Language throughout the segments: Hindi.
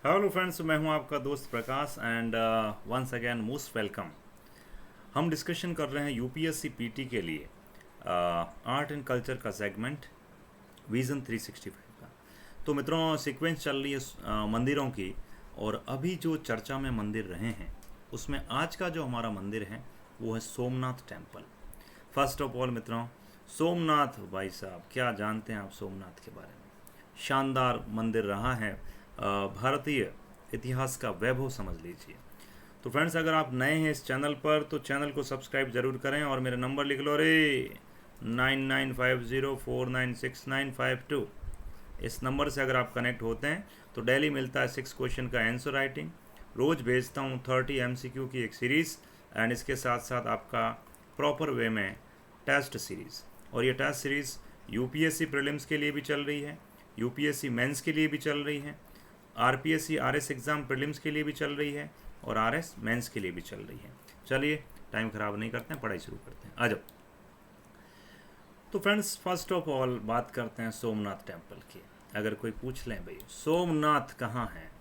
हेलो फ्रेंड्स, मैं हूं आपका दोस्त Prakash and once again most welcome. हम डिस्कशन कर रहे हैं यूपीएससी पीटी के लिए आर्ट एंड कल्चर का सेगमेंट विज़न 365 का। तो मित्रों, सीक्वेंस चल रही है मंदिरों की, और अभी जो चर्चा में मंदिर रहे हैं उसमें आज का जो हमारा मंदिर है वो है Somnath temple. First of all मित्रों, सोमनाथ भाई साहब, क्या जानते हैं आप सोमनाथ के बारे में? शानदार मंदिर रहा है, भारतीय इतिहास का वैभव समझ लीजिए। तो फ्रेंड्स, अगर आप नए हैं इस चैनल पर तो चैनल को सब्सक्राइब जरूर करें और मेरा नंबर लिख लो रे, 9950496952। इस नंबर से अगर आप कनेक्ट होते हैं तो डेली मिलता है 6 क्वेश्चन का आंसर राइटिंग। रोज़ भेजता हूँ 30 एमसीक्यू की एक सीरीज़, एंड इसके साथ साथ आपका प्रॉपर वे में टेस्ट सीरीज़। और ये टेस्ट सीरीज़ यूपीएससी प्रीलिम्स के लिए भी चल रही है, यूपीएससी मेंस के लिए भी चल रही है, आरपीएससी आरएस एग्ज़ाम प्रीलिम्स के लिए भी चल रही है, और आरएस मेंस के लिए भी चल रही है। चलिए, टाइम ख़राब नहीं करते हैं, पढ़ाई शुरू करते हैं, आ जाओ। तो फ्रेंड्स, फर्स्ट ऑफ ऑल बात करते हैं सोमनाथ टेम्पल की। अगर कोई पूछ लें भाई सोमनाथ कहाँ है,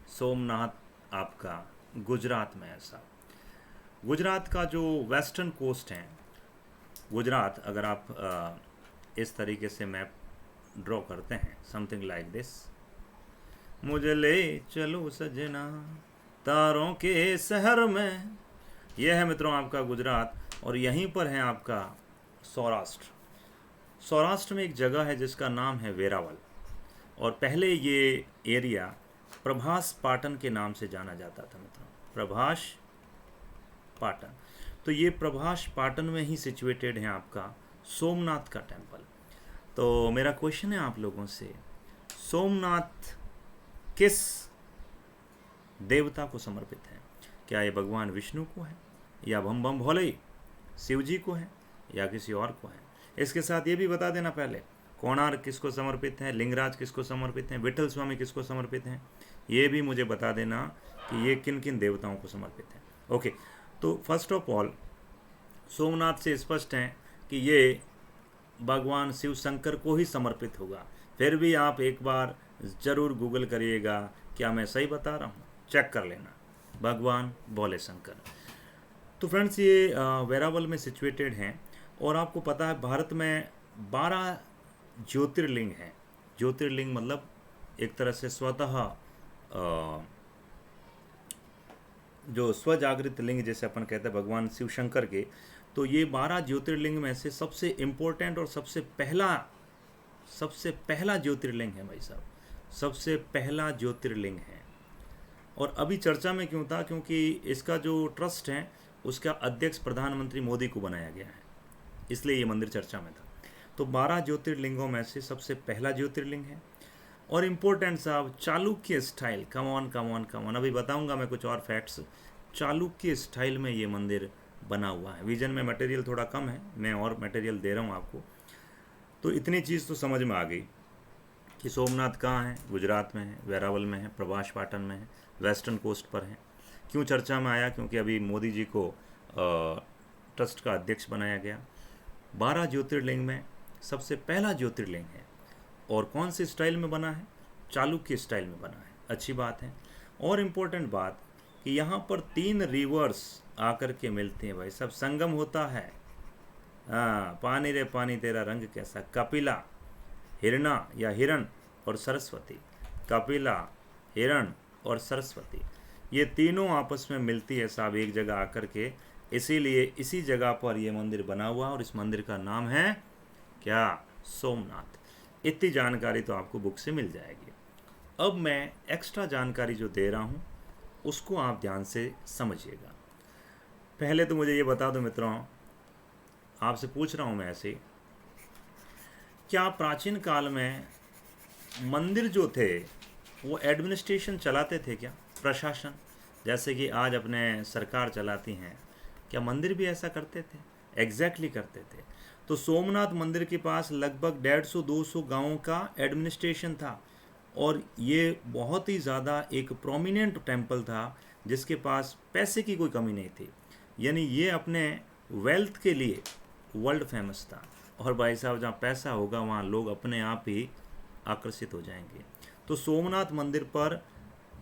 सोमनाथ आपका गुजरात में है साहब। गुजरात का जो वेस्टर्न कोस्ट है, गुजरात, अगर आप इस तरीके से मैप ड्रॉ करते हैं, समथिंग लाइक दिस, मुझे ले चलो सजना तारों के शहर में, यह है मित्रों आपका गुजरात। और यहीं पर है आपका सौराष्ट्र। सौराष्ट्र में एक जगह है जिसका नाम है वेरावल, और पहले ये एरिया प्रभास पाटन के नाम से जाना जाता था मित्रों, प्रभास पाटन। तो ये प्रभास पाटन में ही सिचुएटेड है आपका सोमनाथ का टेम्पल। तो मेरा क्वेश्चन है आप लोगों से, सोमनाथ किस देवता को समर्पित है? क्या ये भगवान विष्णु को है, या बम बम भोले शिव जी को है, या किसी और को है? इसके साथ ये भी बता देना पहले, कोणार्क किसको समर्पित है, लिंगराज किसको समर्पित है, विठल स्वामी किसको समर्पित हैं, ये भी मुझे बता देना कि ये किन किन देवताओं को समर्पित है। ओके, तो फर्स्ट ऑफ ऑल सोमनाथ से स्पष्ट है कि ये भगवान शिव शंकर को ही समर्पित होगा। फिर भी आप एक बार ज़रूर गूगल करिएगा, क्या मैं सही बता रहा हूँ, चेक कर लेना, भगवान भोले शंकर। तो फ्रेंड्स, ये वेरावल में सिचुएटेड हैं, और आपको पता है भारत में 12 ज्योतिर्लिंग हैं। ज्योतिर्लिंग मतलब एक तरह से स्वतः जो स्वजागृत लिंग जैसे अपन कहते हैं भगवान शिव शंकर के। तो ये 12 ज्योतिर्लिंग में से सबसे इम्पोर्टेंट और सबसे पहला ज्योतिर्लिंग है भाई साहब, सबसे पहला ज्योतिर्लिंग है। और अभी चर्चा में क्यों था? क्योंकि इसका जो ट्रस्ट है उसका अध्यक्ष प्रधानमंत्री मोदी को बनाया गया है, इसलिए ये मंदिर चर्चा में था। तो 12 ज्योतिर्लिंगों में से सबसे पहला ज्योतिर्लिंग है। और इम्पोर्टेंट साहब, Chalukya style, come on come on come on, अभी बताऊंगा मैं कुछ और फैक्ट्स। चालुक्य स्टाइल में ये मंदिर बना हुआ है। विजन में मटेरियल थोड़ा कम है, मैं और मटेरियल दे रहा हूँ आपको। तो इतनी चीज़ तो समझ में आ गई कि सोमनाथ कहाँ है, गुजरात में है, वेरावल में है, प्रभास पाटन में है, वेस्टर्न कोस्ट पर है। क्यों चर्चा में आया? क्योंकि अभी मोदी जी को ट्रस्ट का अध्यक्ष बनाया गया। 12 ज्योतिर्लिंग में सबसे पहला ज्योतिर्लिंग है, और कौन से स्टाइल में बना है? चालुक्य स्टाइल में बना है। अच्छी बात है। और इम्पोर्टेंट बात कि यहाँ पर 3 रिवर्स आकर के मिलते हैं भाई, सब संगम होता है। हाँ, पानी रे पानी तेरा रंग कैसा, कपिला, हिरणा या हिरण और सरस्वती, कपिला, हिरण और सरस्वती, ये तीनों आपस में मिलती है साहब एक जगह आकर के। इसीलिए इसी जगह पर ये मंदिर बना हुआ, और इस मंदिर का नाम है क्या? सोमनाथ। इतनी जानकारी तो आपको बुक से मिल जाएगी। अब मैं एक्स्ट्रा जानकारी जो दे रहा हूँ उसको आप ध्यान से समझिएगा। पहले तो मुझे ये बता दो मित्रों, आपसे पूछ रहा हूँ मैं ऐसे, क्या प्राचीन काल में मंदिर जो थे वो एडमिनिस्ट्रेशन चलाते थे क्या, प्रशासन? जैसे कि आज अपने सरकार चलाती हैं, क्या मंदिर भी ऐसा करते थे? एग्जैक्टली करते थे। तो सोमनाथ मंदिर के पास लगभग 150-200 गांवों का एडमिनिस्ट्रेशन था, और ये बहुत ही ज़्यादा एक प्रोमिनेंट टेम्पल था जिसके पास पैसे की कोई कमी नहीं थी। यानी ये अपने वेल्थ के लिए वर्ल्ड फेमस था। और भाई साहब, जहाँ पैसा होगा वहाँ लोग अपने आप ही आकर्षित हो जाएंगे। तो सोमनाथ मंदिर पर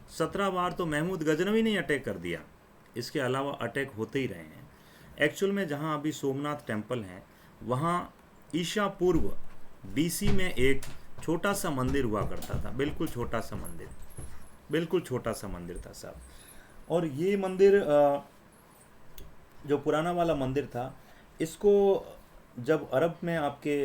17 बार तो महमूद गजनवी ने अटैक कर दिया, इसके अलावा अटैक होते ही रहे हैं। एक्चुअल में जहाँ अभी सोमनाथ टेम्पल है वहाँ ईसा पूर्व BC में एक छोटा सा मंदिर हुआ करता था, बिल्कुल छोटा सा मंदिर, बिल्कुल छोटा सा मंदिर था साहब। और ये मंदिर जो पुराना वाला मंदिर था, इसको जब अरब में आपके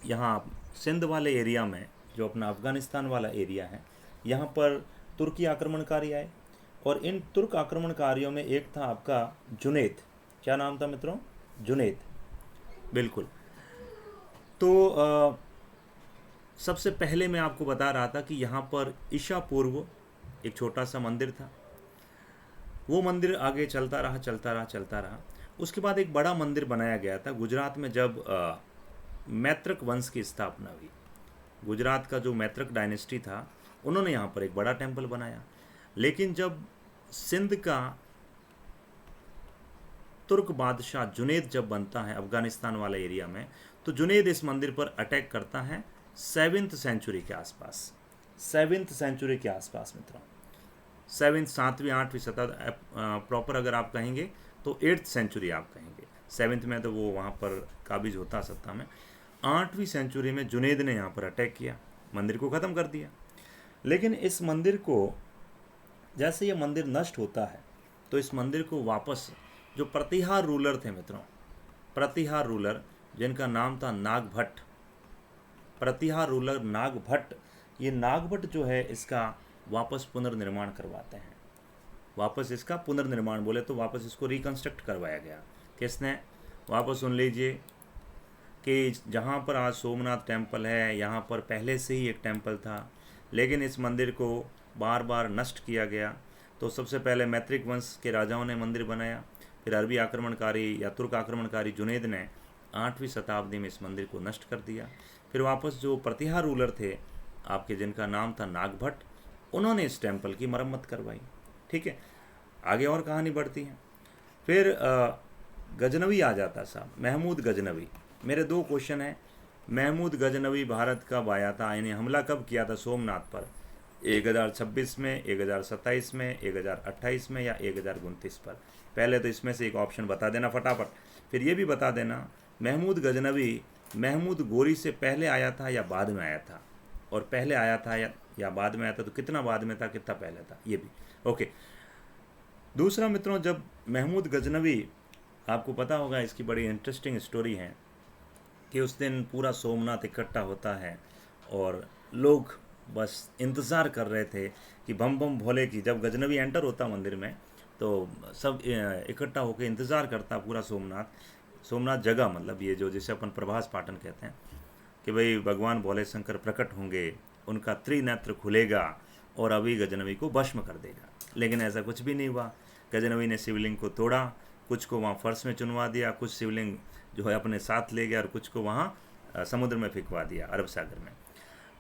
यहाँ सिंध वाले एरिया में, जो अपना अफ़गानिस्तान वाला एरिया है, यहाँ पर तुर्की आक्रमणकारी आए और इन तुर्क आक्रमणकारियों में एक था आपका जुनैद। क्या नाम था मित्रों? जुनैद, बिल्कुल। तो सबसे पहले मैं आपको बता रहा था कि यहाँ पर ईसा पूर्व एक छोटा सा मंदिर था, वो मंदिर आगे चलता रहा चलता रहा चलता रहा। उसके बाद एक बड़ा मंदिर बनाया गया था गुजरात में, जब मैत्रक वंश की स्थापना हुई। गुजरात का जो मैत्रक डायनेस्टी था, उन्होंने यहाँ पर एक बड़ा टेम्पल बनाया। लेकिन जब सिंध का तुर्क बादशाह जुनैद जब बनता है अफ़गानिस्तान वाले एरिया में, तो जुनैद इस मंदिर पर अटैक करता है 7th सेंचुरी के आसपास, 7th सेंचुरी के आसपास मित्रों। 7वीं 8वीं शताब्दी प्रॉपर अगर आप कहेंगे तो 8th सेंचुरी आप कहेंगे। 7th में तो वो वहाँ पर काबिज होता सत्ता में। 8वीं सेंचुरी में जुनैद ने यहाँ पर अटैक किया, मंदिर को ख़त्म कर दिया। लेकिन इस मंदिर को, जैसे ये मंदिर नष्ट होता है, तो इस मंदिर को वापस, जो प्रतिहार रूलर थे मित्रों, प्रतिहार रूलर जिनका नाम था नागभट्ट, प्रतिहार रूलर नागभट्ट, ये नागभट्ट जो है इसका वापस पुनर्निर्माण करवाते हैं। वापस इसका पुनर्निर्माण बोले तो वापस इसको रिकंस्ट्रक्ट करवाया गया। किसने? वापस सुन लीजिए कि जहाँ पर आज सोमनाथ टेम्पल है, यहाँ पर पहले से ही एक टेम्पल था, लेकिन इस मंदिर को बार बार नष्ट किया गया। तो सबसे पहले मैत्रिक वंश के राजाओं ने मंदिर बनाया, फिर अरबी आक्रमणकारी या तुर्क आक्रमणकारी जुनैद ने 8वीं शताब्दी में इस मंदिर को नष्ट कर दिया। फिर वापस जो प्रतिहार रूलर थे आपके, जिनका नाम था नागभट्ट, उन्होंने इस टेम्पल की मरम्मत करवाई। ठीक है, आगे और कहानी बढ़ती है। फिर गजनवी आ जाता साहब, महमूद गजनवी। मेरे 2 क्वेश्चन हैं। महमूद गजनवी भारत कब आया था, यानी हमला कब किया था सोमनाथ पर? 1026 में, 1027 में, 1028 में या 1029 पर? पहले तो इसमें से एक ऑप्शन बता देना फटाफट। फिर ये भी बता देना महमूद गजनवी महमूद गोरी से पहले आया था या बाद में आया था, और पहले आया था या बाद में आया था तो कितना बाद में था, कितना पहले था, ये भी। ओके। दूसरा मित्रों, जब महमूद गजनवी, आपको पता होगा इसकी बड़ी इंटरेस्टिंग स्टोरी है कि उस दिन पूरा सोमनाथ इकट्ठा होता है और लोग बस इंतज़ार कर रहे थे कि बम बम भोले की, जब गजनवी एंटर होता मंदिर में तो सब इकट्ठा होकर इंतज़ार करता पूरा सोमनाथ जगह, मतलब ये जो जिसे अपन प्रभास पाटन कहते हैं, कि भाई भगवान भोले शंकर प्रकट होंगे, उनका त्रिनेत्र खुलेगा और अभी गजनवी को भस्म कर देगा। लेकिन ऐसा कुछ भी नहीं हुआ। गजनवी ने शिवलिंग को तोड़ा, कुछ को वहाँ फर्श में चुनवा दिया, कुछ शिवलिंग जो है अपने साथ ले गया और कुछ को वहाँ समुद्र में फेंकवा दिया, अरब सागर में।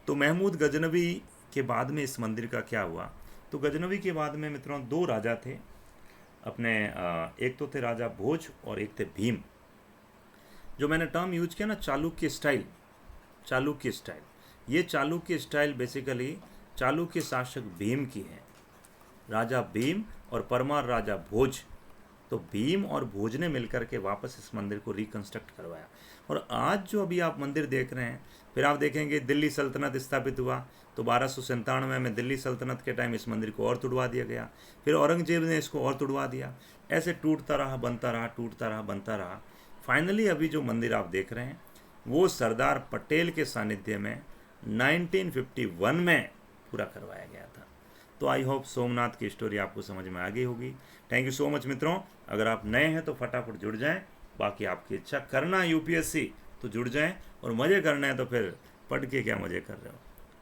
तो महमूद गजनवी के बाद में इस मंदिर का क्या हुआ? तो गजनवी के बाद में मित्रों 2 राजा थे अपने, एक तो थे राजा भोज और एक थे भीम। जो मैंने टर्म यूज किया ना, चालुक्य स्टाइल, चालुक्य स्टाइल, ये चालुक्य स्टाइल बेसिकली चालुक्य शासक भीम की है, राजा भीम और परमार राजा भोज। तो भीम और भोज ने मिलकर के वापस इस मंदिर को रिकंस्ट्रक्ट करवाया। और आज जो अभी आप मंदिर देख रहे हैं, फिर आप देखेंगे दिल्ली सल्तनत स्थापित हुआ तो 1297 में दिल्ली सल्तनत के टाइम इस मंदिर को और तुड़वा दिया गया, फिर औरंगजेब ने इसको और तुड़वा दिया, ऐसे टूटता रहा, बनता रहा, टूटता रहा, बनता रहा। फाइनली अभी जो मंदिर आप देख रहे हैं वो सरदार पटेल के सानिध्य में 1951 में पूरा करवाया गया था। तो आई होप सोमनाथ की स्टोरी आपको समझ में आ गई होगी। थैंक यू सो मच मित्रों। अगर आप नए हैं तो फटाफट जुड़ जाएं, बाकी आपकी इच्छा, करना UPSC तो जुड़ जाएं, और मज़े करना है तो फिर पढ़ के क्या मज़े कर रहे हो,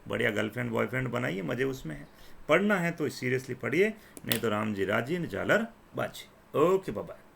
बढ़िया गर्लफ्रेंड बॉयफ्रेंड बनाइए, मज़े उसमें है। पढ़ना है तो सीरियसली पढ़िए, नहीं तो राम जी राजी न झालर बाजी। Okay bye.